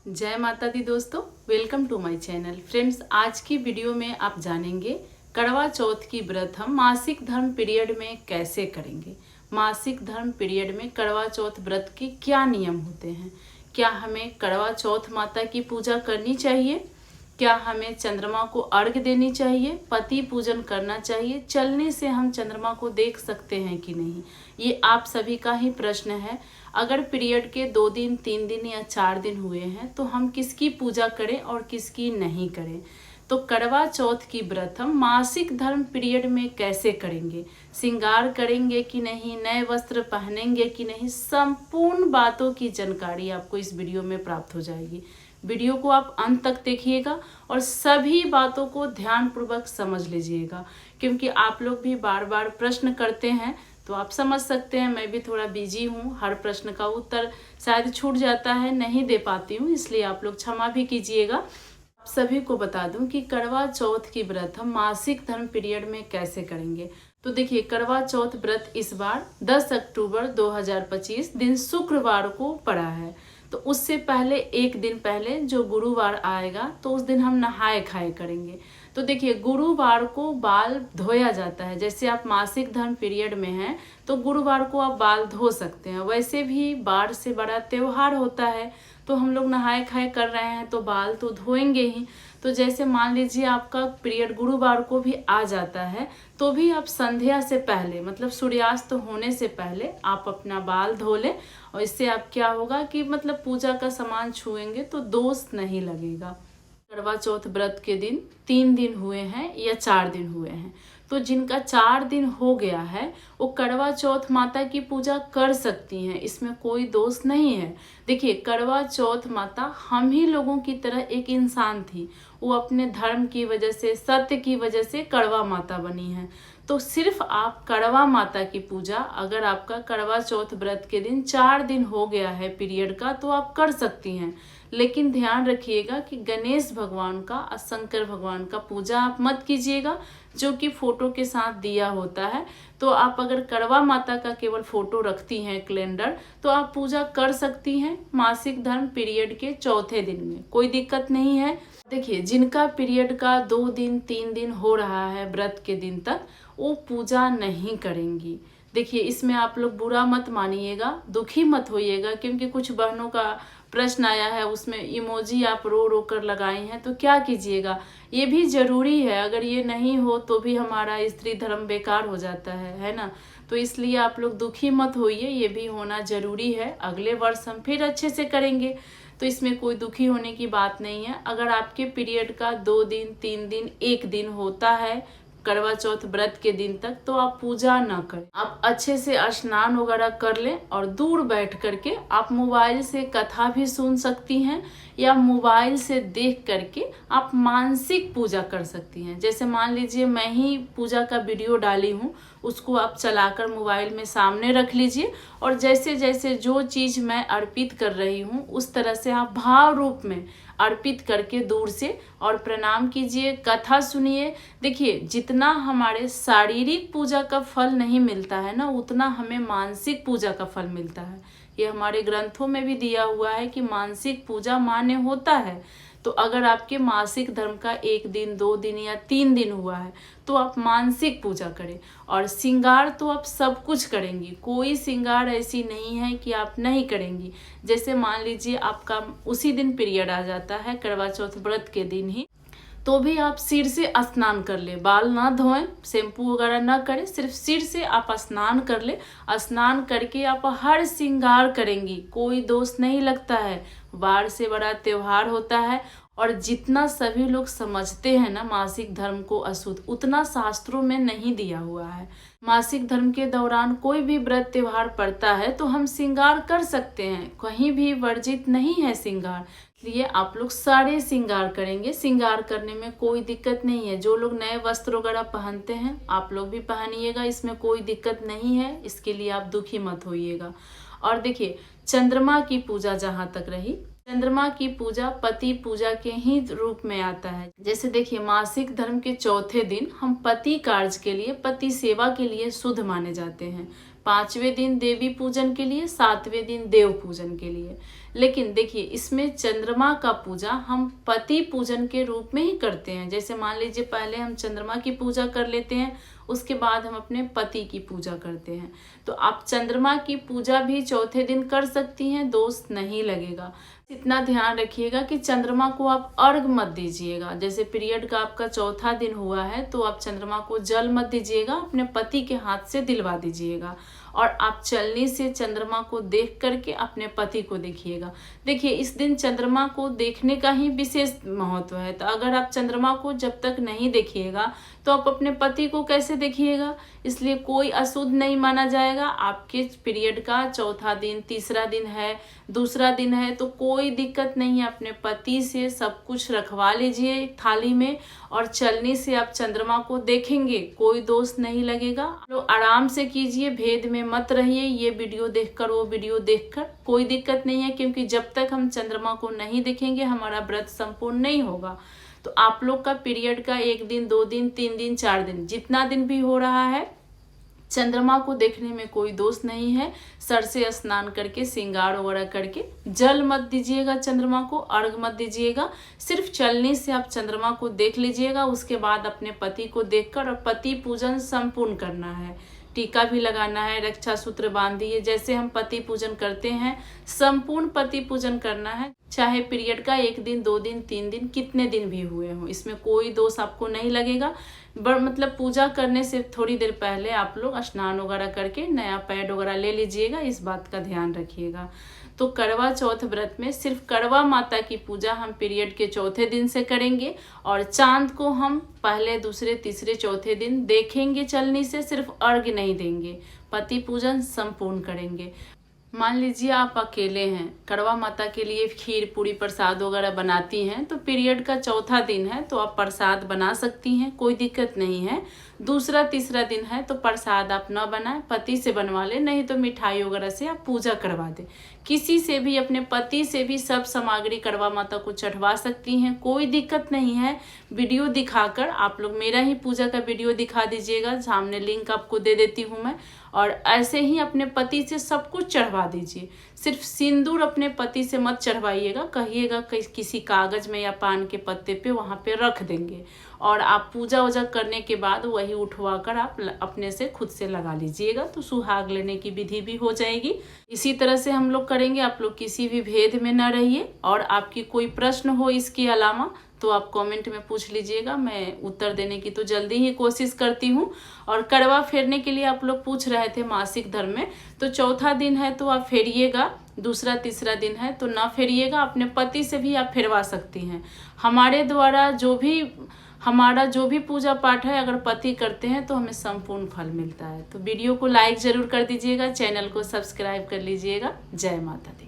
जय माता दी दोस्तों, welcome to my channel. Friends, आज की वीडियो में आप जानेंगे करवा चौथ की व्रत हम मासिक धर्म पीरियड में कैसे करेंगे। मासिक धर्म पीरियड में करवा चौथ व्रत के क्या नियम होते हैं। क्या हमें करवा चौथ माता की पूजा करनी चाहिए? क्या हमें चंद्रमा को अर्घ्य देनी चाहिए? पति पूजन करना चाहिए? चलने से हम चंद्रमा को देख सकते हैं कि नहीं? ये आप सभी का ही प्रश्न है। अगर पीरियड के 2 दिन, 3 दिन या 4 दिन हुए हैं तो हम किसकी पूजा करें और किसकी नहीं करें। तो करवा चौथ की व्रत हम मासिक धर्म पीरियड में कैसे करेंगे, श्रृंगार करेंगे कि नहीं, नए वस्त्र पहनेंगे कि नहीं, संपूर्ण बातों की जानकारी आपको इस वीडियो में प्राप्त हो जाएगी। वीडियो को आप अंत तक देखिएगा और सभी बातों को ध्यानपूर्वक समझ लीजिएगा, क्योंकि आप लोग भी बार बार प्रश्न करते हैं। तो आप समझ सकते हैं, मैं भी थोड़ा बिजी हूँ, हर प्रश्न का उत्तर शायद छूट जाता है, नहीं दे पाती हूँ, इसलिए आप लोग क्षमा भी कीजिएगा। आप सभी को बता दूं कि करवा चौथ की व्रत हम मासिक धर्म पीरियड में कैसे करेंगे। तो देखिए, करवा चौथ व्रत इस बार 10 अक्टूबर 2025 दिन शुक्रवार को पड़ा है। तो उससे पहले एक दिन पहले जो गुरुवार आएगा तो उस दिन हम नहाए खाए करेंगे। तो देखिए, गुरुवार को बाल धोया जाता है। जैसे आप मासिक धर्म पीरियड में हैं तो गुरुवार को आप बाल धो सकते हैं। वैसे भी बाढ़ से बड़ा त्योहार होता है, तो हम लोग नहाए खाए कर रहे हैं तो बाल तो धोएंगे ही। तो जैसे मान लीजिए आपका पीरियड गुरुवार को भी आ जाता है तो भी आप संध्या से पहले, मतलब सूर्यास्त होने से पहले आप अपना बाल धो लें। और इससे आप क्या होगा कि मतलब पूजा का सामान छुएंगे तो दोष नहीं लगेगा। करवा चौथ व्रत के दिन 3 दिन हुए हैं या 4 दिन हुए हैं, तो जिनका 4 दिन हो गया है वो करवा चौथ माता की पूजा कर सकती हैं, इसमें कोई दोष नहीं है। देखिए, करवा चौथ माता हम ही लोगों की तरह एक इंसान थी। वो अपने धर्म की वजह से, सत्य की वजह से करवा माता बनी है। तो सिर्फ आप करवा माता की पूजा, अगर आपका करवा चौथ व्रत के दिन 4 दिन हो गया है पीरियड का, तो आप कर सकती हैं। लेकिन ध्यान रखिएगा कि गणेश भगवान का और शंकर भगवान का पूजा आप मत कीजिएगा, जो कि फोटो के साथ दिया होता है। तो आप अगर करवा माता का केवल फोटो रखती हैं, कैलेंडर, तो आप पूजा कर सकती हैं मासिक धर्म पीरियड के चौथे दिन में, कोई दिक्कत नहीं है। देखिए, जिनका पीरियड का 2 दिन 3 दिन हो रहा है व्रत के दिन तक, वो पूजा नहीं करेंगी। देखिए, इसमें आप लोग बुरा मत मानिएगा, दुखी मत होइएगा, क्योंकि कुछ बहनों का प्रश्न आया है, उसमें इमोजी आप रो रो कर लगाई हैं, तो क्या कीजिएगा, ये भी जरूरी है। अगर ये नहीं हो तो भी हमारा स्त्री धर्म बेकार हो जाता है ना। तो इसलिए आप लोग दुखी मत होइए, ये भी होना जरूरी है। अगले वर्ष हम फिर अच्छे से करेंगे, तो इसमें कोई दुखी होने की बात नहीं है। अगर आपके पीरियड का 2 दिन 3 दिन 1 दिन होता है करवा चौथ व्रत के दिन तक, तो आप पूजा ना करें। आप अच्छे से स्नान वगैरह कर लें और दूर बैठ करके आप मोबाइल से कथा भी सुन सकती हैं, या मोबाइल से देख करके आप मानसिक पूजा कर सकती हैं। जैसे मान लीजिए मैं ही पूजा का वीडियो डाली हूँ, उसको आप चलाकर मोबाइल में सामने रख लीजिए, और जैसे जैसे जो चीज़ मैं अर्पित कर रही हूँ उस तरह से आप भाव रूप में अर्पित करके दूर से और प्रणाम कीजिए, कथा सुनिए। देखिए, जितना हमारे शारीरिक पूजा का फल नहीं मिलता है ना, उतना हमें मानसिक पूजा का फल मिलता है। ये हमारे ग्रंथों में भी दिया हुआ है कि मानसिक पूजा मान्य होता है। तो अगर आपके मासिक धर्म का 1 दिन 2 दिन या 3 दिन हुआ है तो आप मानसिक पूजा करें। और श्रृंगार तो आप सब कुछ करेंगी, कोई श्रृंगार ऐसी नहीं है कि आप नहीं करेंगी। जैसे मान लीजिए आपका उसी दिन पीरियड आ जाता है करवा चौथ व्रत के दिन ही, तो भी आप सिर से स्नान कर ले, बाल ना धोएं, शैम्पू वगैरह ना करें, सिर्फ सिर से आप स्नान कर ले। स्नान करके आप हर श्रृंगार करेंगी, कोई दोष नहीं लगता है। बाढ़ से बड़ा त्योहार होता है, और जितना सभी लोग समझते हैं ना मासिक धर्म को अशुद्ध, उतना शास्त्रों में नहीं दिया हुआ है। मासिक धर्म के दौरान कोई भी व्रत त्योहार पड़ता है तो हम श्रृंगार कर सकते हैं, कहीं भी वर्जित नहीं है श्रृंगार। इसलिए आप लोग सारे श्रृंगार करेंगे, श्रृंगार करने में कोई दिक्कत नहीं है। जो लोग नए वस्त्र वगैरह पहनते हैं आप लोग भी पहनिएगा, इसमें कोई दिक्कत नहीं है, इसके लिए आप दुखी मत होइएगा। और देखिए, चंद्रमा की पूजा जहाँ तक रही, चंद्रमा की पूजा पति पूजा के ही रूप में आता है। जैसे देखिए, मासिक धर्म के चौथे दिन हम पति कार्य के लिए, पति सेवा के लिए शुद्ध माने जाते हैं। 5वें दिन देवी पूजन के लिए, 7वें दिन देव पूजन के लिए। लेकिन देखिए इसमें चंद्रमा का पूजा हम पति पूजन के रूप में ही करते हैं। जैसे मान लीजिए पहले हम चंद्रमा की पूजा कर लेते हैं, उसके बाद हम अपने पति की पूजा करते हैं। तो आप चंद्रमा की पूजा भी चौथे दिन कर सकती हैं, दोष नहीं लगेगा। इतना ध्यान रखिएगा कि चंद्रमा को आप अर्घ मत दीजिएगा। जैसे पीरियड का आपका चौथा दिन हुआ है तो आप चंद्रमा को जल मत दीजिएगा, अपने पति के हाथ से दिलवा दीजिएगा। और आप चलनी से चंद्रमा को देख करके अपने पति को देखिएगा। देखिए इस दिन चंद्रमा को देखने का ही विशेष महत्व है। तो अगर आप चंद्रमा को जब तक नहीं देखिएगा तो आप अपने पति को कैसे देखिएगा। इसलिए कोई अशुद्ध नहीं माना जाएगा। आपके पीरियड का चौथा दिन, तीसरा दिन है, दूसरा दिन है, तो कोई दिक्कत नहीं है। अपने पति से सब कुछ रखवा लीजिए थाली में और चलनी से आप चंद्रमा को देखेंगे, कोई दोष नहीं लगेगा। तो आराम से कीजिए, भेद में मत रहिए। ये वीडियो देखकर वो वीडियो देखकर कोई दिक्कत नहीं है, क्योंकि जब तक हम चंद्रमा को नहीं देखेंगे हमारा व्रत संपूर्ण नहीं होगा। तो आप लोग का पीरियड का 1 दिन, 2 दिन, 3 दिन, 4 दिन, जितना दिन भी हो रहा है, चंद्रमा को देखने में कोई दोष नहीं है। सर से स्नान करके श्रृंगार वगैरह करके जल मत दीजिएगा, चंद्रमा को अर्घ मत दीजिएगा। सिर्फ चलनी से आप चंद्रमा को देख लीजिएगा। उसके बाद अपने पति को देखकर और पति पूजन संपूर्ण करना है। टीका भी लगाना है, रक्षा सूत्र बांधिए। जैसे हम पति पूजन करते हैं, संपूर्ण पति पूजन करना है। चाहे पीरियड का 1 दिन, 2 दिन, 3 दिन, कितने दिन भी हुए हों, इसमें कोई दोष आपको नहीं लगेगा। मतलब पूजा करने से थोड़ी देर पहले आप लोग स्नान वगैरह करके नया पैड वगैरह ले लीजिएगा, इस बात का ध्यान रखिएगा। तो करवा चौथ व्रत में सिर्फ करवा माता की पूजा हम पीरियड के चौथे दिन से करेंगे और चांद को हम पहले, दूसरे, तीसरे, चौथे दिन देखेंगे चलनी से, सिर्फ अर्घ्य नहीं देंगे, पति पूजन संपूर्ण करेंगे। मान लीजिए आप अकेले हैं, करवा माता के लिए खीर पूरी प्रसाद वगैरह बनाती हैं, तो पीरियड का चौथा दिन है तो आप प्रसाद बना सकती हैं, कोई दिक्कत नहीं है। दूसरा, तीसरा दिन है तो प्रसाद आप न बनाएं, पति से बनवा लें, नहीं तो मिठाई वगैरह से आप पूजा करवा दें। किसी से भी, अपने पति से भी सब सामग्री करवा माता को चढ़वा सकती हैं, कोई दिक्कत नहीं है। वीडियो दिखाकर आप लोग मेरा ही पूजा का वीडियो दिखा दीजिएगा, सामने लिंक आपको दे देती हूँ मैं। और ऐसे ही अपने पति से सब कुछ चढ़वा दीजिए। सिर्फ सिंदूर अपने पति से मत चढ़वाइएगा, कहिएगा किसी कागज में या पान के पत्ते पे वहाँ पे रख देंगे। और आप पूजा वूजा करने के बाद वही उठवा कर आप अपने से खुद से लगा लीजिएगा, तो सुहाग लेने की विधि भी हो जाएगी। इसी तरह से हम लोग करेंगे। आप लोग किसी भी भेद में न रहिए। और आपकी कोई प्रश्न हो इसके अलावा तो आप कमेंट में पूछ लीजिएगा, मैं उत्तर देने की तो जल्दी ही कोशिश करती हूँ। और करवा फेरने के लिए आप लोग पूछ रहे थे मासिक धर्म में, तो चौथा दिन है तो आप फेरिएगा, दूसरा, तीसरा दिन है तो ना फेरिएगा, अपने पति से भी आप फेरवा सकती हैं। हमारे द्वारा हमारा जो भी पूजा पाठ है, अगर पति करते हैं तो हमें संपूर्ण फल मिलता है। तो वीडियो को लाइक जरूर कर दीजिएगा, चैनल को सब्सक्राइब कर लीजिएगा। जय माता दी।